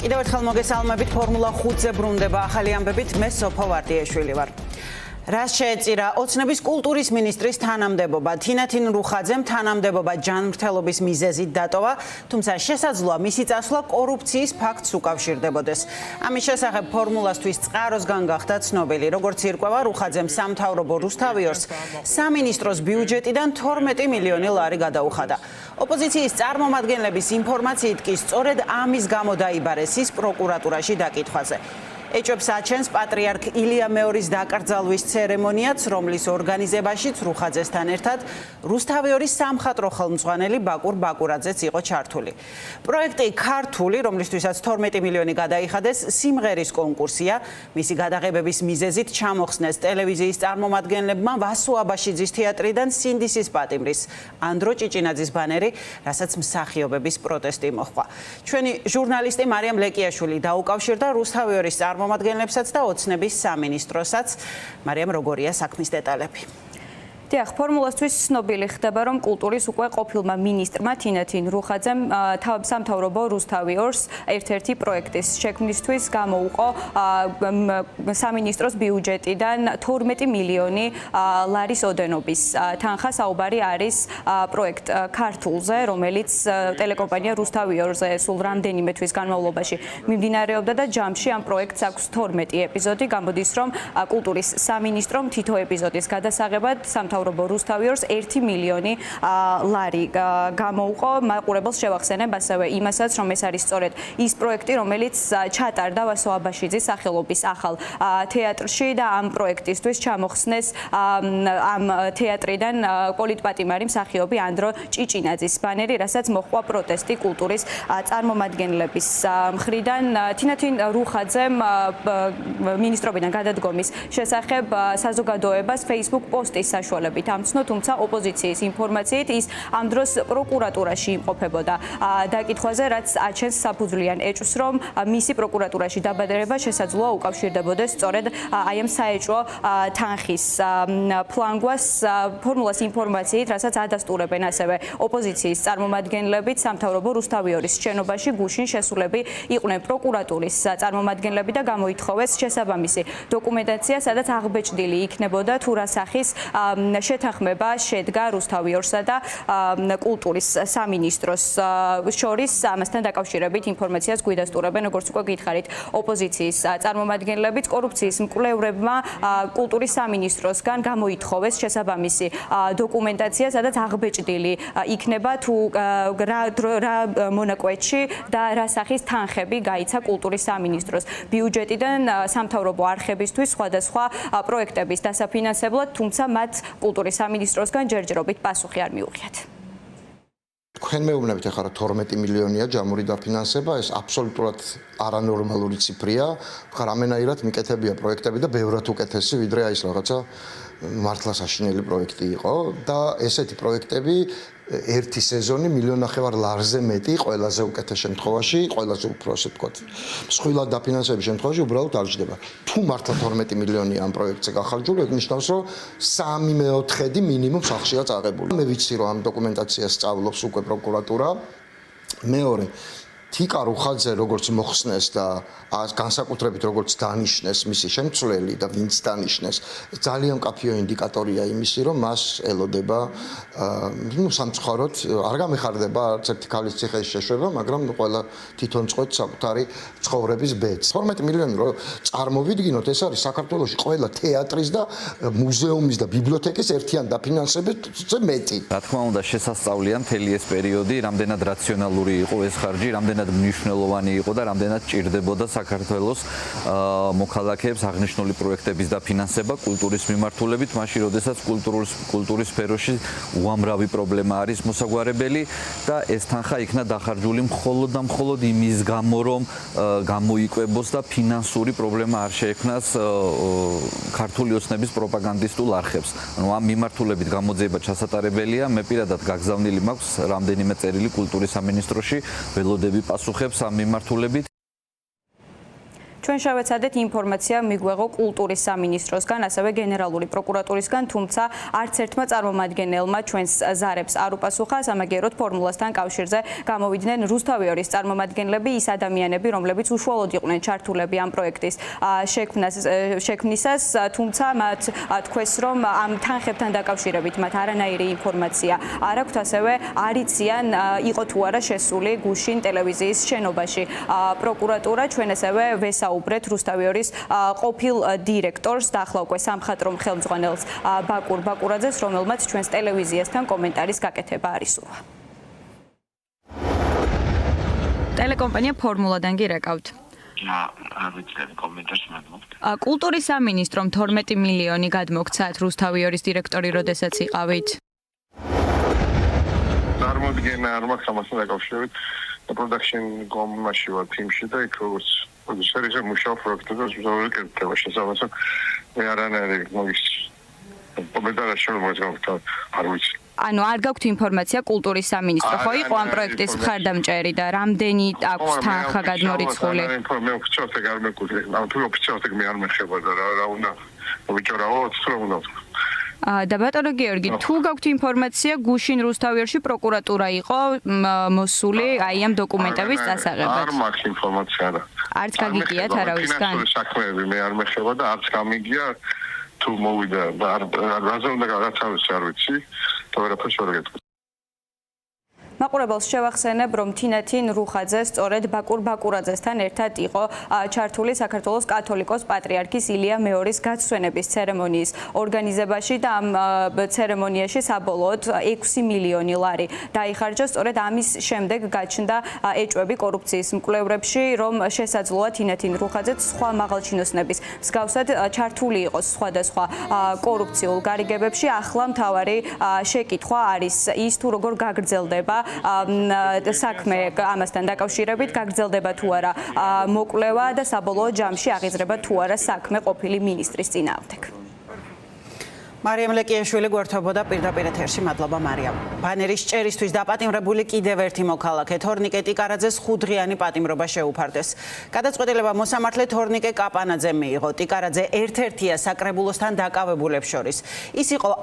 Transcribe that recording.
კიდევ ერთხელ მოგესალმებით ფორმულა 5-ზე ბრუნდება ახალი ამბებით მე სოფო ვარდიაშვილი ვარ. Რას შეეწირა ოცნების კულტურის მინისტრის თანამდებობა თინათინ რუხაძემ თანამდებობა ჯანმრთელობის მიზეზით დატოვა, თუმცა შესაძლოა მისი წასვლა კორუფციის ფაქტს უკავშირდებოდეს. ამის შესახებ ფორმულასთვის წყაროსგან გახდა ცნობილი, როგორც ირკვევა რუხაძემ სამთავრობო რუსთავიორს სამინისტროს ბიუჯეტიდან 12 მილიონი ლარი გადაუხადა. ოპოზიციის წარმომადგენლების ინფორმაციით კი სწორედ ამის გამო დაიბარეს ის პროკურატურაში დაკითხვაზე. ეჭვებს აჩენს პატრიარქ ილია მეორის დაკრძალვის ცერემონიაც, რომლის ორგანიზებაშიც რუხაძესთან ერთად რუსთავიორის სამხატვრო ხელმძღვანელი ბაკურ ბაკურაძეც იყო ჩართული. პროექტი ქართული, რომლისთვისაც 12 მილიონი გადაიხადეს, სიმღერის კონკურსია. მისი გადაღებების მიზეზით ჩამოხსნეს ტელევიზიის წარმომადგენლებმა ვასო აბაშიძის თეატრიდან სინდისის პატიმრის ანდრო ჭიჭინაძის ბანერი, რასაც მსახიობების პროტესტი მოჰყვა. ჩვენი ჟურნალისტი მარიამ ლეკიაშვილი დაუკავშირდა რუსთავიორის წარმომადგენლებსაც და ოცნების სამინისტროსაც. მარიამ, როგორია საქმის დეტალები? დიახ, ფორმულასთვის ცნობილი ხდება, რომ კულტურის უკვე ყოფილმა მინისტრმა თინათინ რუხაძემ სამთავრობო რუსთავიორს ერთ-ერთი პროექტის შექმნისთვის გამოუყო სამინისტროს ბიუჯეტიდან 12 მილიონი ლარის ოდენობის თანხა. საუბარი არის პროექტ ქართულზე, რომელიც ტელეკომპანია რუსთავიორზე სულ რამდენიმე თვის განმავლობაში მიმდინარეობდა და ჯამში ამ პროექტს აქვს 12 ეპიზოდი. გამოდის, რომ კულტურის სამინისტრომ თითო ეპიზოდის გადასაღებად სამთავრობო რუსთავიორს 1 მილიონი ლარი გამოუყო. მაყურებელს შევახსენებ ასევე იმასაც, რომ ეს არის სწორედ ის პროექტი, რომელიც ჩატარდა ვასო აბაშიძის სახელობის ახალ თეატრში და ამ პროექტისთვის ჩამოხსნეს ამ თეატრიდან პოლიტპატიმარი მსახიობი ანდრო ჭიჭინაძის ბანერი, რასაც მოჰყვა პროტესტი კულტურის წარმომადგენლების მხრიდან. თინათინ რუხაძემ მინისტრობიდან გადადგომის შესახებ საზოგადოებას Facebook პოსტის საშუალებით ამცნო, თუმცა ოპოზიციის ინფორმაციით ის ამ დროს პროკურატურაში იმყოფებოდა. დაკითხვაზე, რაც აჩენს საფუძვლიან ეჭვს, რომ მისი პროკურატურაში დაბადება შესაძლოა უკავშირდებოდეს სწორედ აი ამ საეჭვო თანხის ფლანგვას. ფორმულას ინფორმაციით, რასაც ადასტურებენ ასევე ოპოზიციის წარმომადგენლებით, სამთავრობო რუსთავიორის შენობაში გუშინ შესულები იყვნენ პროკურატურის წარმომადგენლები და გამოითხოვეს შესაბამისი დოკუმენტაცია, სადაც აღბეჭდილი იქნებოდა თუ რა სახის შეთანხმება შედგა რუსთავიორსა და კულტურის სამინისტროს შორის. ამასთან დაკავშირებით ინფორმაციას გვიდასტურებენ, როგორც უკვე გითხარით, ოპოზიციის წარმომადგენლებიც. კორუფციის მკვლევრებმა კულტურის სამინისტროსგან გამოითხოვეს შესაბამისი დოკუმენტაცია, სადაც აღბეჭდილი იქნება თუ რა მონაკვეთში და რა სახის თანხები გაიცა კულტურის სამინისტროს ბიუჯეტიდან სამთავრობო არხებისთვის სხვადასხვა პროექტების დასაფინანსებლად, თუმცა მათ კულტურის სამინისტროსგან ჯერჯერობით პასუხი არ მიუღიათ. თქვენ მეუბნებით ახლა 12 მილიონია ჯამური დაფინანსება, ეს აბსოლუტურად არანორმალური ციფრია. რამენაირად მიკეთებია პროექტები და ბევრად უკეთესი, ვიდრე აი ეს რაღაცა მართლა საშინელი პროექტი იყო და ესეთი პროექტები ერთი სეზონი 1.5 მილიონი ლარზე მეტი ყველაზე უკეთეს შემთხვევაში, ყველაზე უფრო ასე ვთქვათ, მსხვილად დაფინანსების შემთხვევაში უბრალოდ არ ჯდება. თუ მართლა 12 მილიონი ამ პროექტზე გახარჯული, ეგ ნიშნავს, რომ 3/4 მინიმუმ სახშია წაღებული. მე ვიცი, რომ ამ დოკუმენტაციას სწავლობს უკვე პროკურატურა. მეორე თიკა რუხაძე როგორც მოხსნეს და განსაკუთრებით როგორც დანიშნეს მისი შემცვლელი და ვინც დანიშნეს, ძალიან მკაფიო ინდიკატორია იმისი, რომ მას ელოდება სამწუხაროდ არ გამეხარდება არც ერთი ქალის ციხეში შეშვება, მაგრამ ყველა თვითონ წყვეტს საკუთარი ცხოვრების ბედს. 12 მილიონი რო წარმოვიდგინოთ, ეს არის საქართველოში ყველა თეატრის და მუზეუმის და ბიბლიოთეკის ერთიან დაფინანსებაზე მეტი. რა თქმა უნდა, შესასწავლია მთელი ეს პერიოდი, რამდენად რაციონალური იყო ეს ხარჯი, რამდენად მნიშვნელოვანი იყო და რამდენად ჭირდებოდა საქართველოს მოქალაქეებს აღნიშნული პროექტების დაფინანსება კულტურის მიმართულებით, მაშინ როდესაც კულტურის სფეროში უამრავი პრობლემა არის მოსაგვარებელი და ეს თანხა იქნა დახარჯული მხოლოდ და მხოლოდ იმის გამო, რომ გამოიკვებოს და ფინანსური პრობლემა არ შეექმნას ქართული ოცნების პროპაგანდისტულ არხებს. ანუ ამ მიმართულებით გამოძიება ჩასატარებელია. მე პირადად გაგზავნილი მაქვს რამდენიმე წერილი კულტურის სამინისტროში, ველოდები პასუხებს ამ მიმართულებით. ჩვენ შევეცადეთ ინფორმაცია მიგვეღო კულტურის სამინისტროსგან, ასევე გენერალური პროკურატურისგან, თუმცა არც ერთმა წარმომადგენელმა ჩვენს ზარებს არ უპასუხა. სამაგიეროდ ფორმულასთან კავშირზე გამოვიდნენ რუსთავიორის წარმომადგენლები, ის ადამიანები, რომლებიც უშუალოდ იყვნენ ჩართულები ამ პროექტის შექმნისას, თუმცა მათ თქვეს, რომ ამ თანხებთან დაკავშირებით მათ არანაირი ინფორმაცია არ აქვთ, ასევე არ იციან იყო თუ არა შესული გუშინ ტელევიზიის შენობაში. პროკურატურა ჩვენ ასევე ვესაუბრეთ რუსთავიორის ყოფილ დირექტორს და ახლა უკვე სამხატვრო ხელმძღვანელს ბაკურ ბაკურაძეს, რომელმაც ჩვენს ტელევიზიასთან კომენტარის გაკეთება არ ისურვა. ტელეკომპანია ფორმულადან გირეკავთ. არ ვიცი კომენტარს მაგმობთ. კულტურის სამინისტრომ 12 მილიონი გადმოგცათ რუსთავიორის დირექტორი, როდესაც იყავით. წარმოდგენა არ მაქვს ამასთან დაკავშირებით. პროდაქშენ კომპანიაში ვარ თიმში და იქ როგორც პროდიუსერი მუშაობ პროექტებზე ზოგადად შესაბამისად მე არანაირი მაგის კომენტარი შემოგვეძავთ არ ვიცი. ანუ არ გაქვთ ინფორმაცია კულტურის სამინისტრო ხო იყო ამ პროექტის მხარდამჭერი და რამდენი აქვს თანხა გადმორიცხული? მე ოფიციალურად არ მეკუთვნი. თუ ოფიციალურად მე არ მეხება და რა უნდა ვიჭორაო, რა უნდა. და ბატონო გიორგი, თუ გაქვთ ინფორმაცია, გუშინ რუსთავიორში პროკურატურა იყო მოსული აი ამ დოკუმენტების დასაღებად. არ მაქვს ინფორმაცია რა. არც გაგიგიათ არავისგან? ფინანსური საქმეები მე არ მეხება და არც გამიგია თუ მოვიდა და რაზე უნდა გადაცავდეს არ ვიცი. და ვერაფერს ვერ გეტყვი. მაყურებელს შევახსენებ, რომ თინათინ რუხაძე სწორედ ბაკურ ბაკურაძესთან ერთად იყო ჩართული საქართველოს კათოლიკოს პატრიარქის ილია მეორის გაცვენების ცერემონიის ორგანიზებაში და ამ ცერემონიაში საბოლოოდ 6 მილიონი ლარი დაიხარჯა. სწორედ ამის შემდეგ გაჩნდა ეჭვები კორუფციის მკვლევრებში, რომ შესაძლოა თინათინ რუხაძეც სხვა მაღალჩინოსნების მსგავსად ჩართული იყოს სხვადასხვა კორუფციულ გარიგებებში. ახლა მთავარი შეკითხვა არის ის, თუ როგორ გაგრძელდება საქმე ამასთან დაკავშირებით, გაგრძელდება თუ არა მოკვლევა და საბოლოო ჯამში აღიზრება თუ არა საქმე ყოფილი მინისტრის წინააღმდეგ. მარიამ ლეკიაშვილი გვერდებოდა პირდაპირ ეთერში. მადლობა მარიამ. ბანერის ჭერისთვის დაპატიმრებული კიდევ ერთი მოქალაქე თორნიკე ტიკარაძეს 5 დღიანი პატიმრობა შეუფარდეს. გადაწყვეტილება მოსამართლე თორნიკე კაპანაძემ მიიღო. ტიკარაძე ერთ-ერთია საკრებულოსთან დაკავებულებს შორის. ის იყო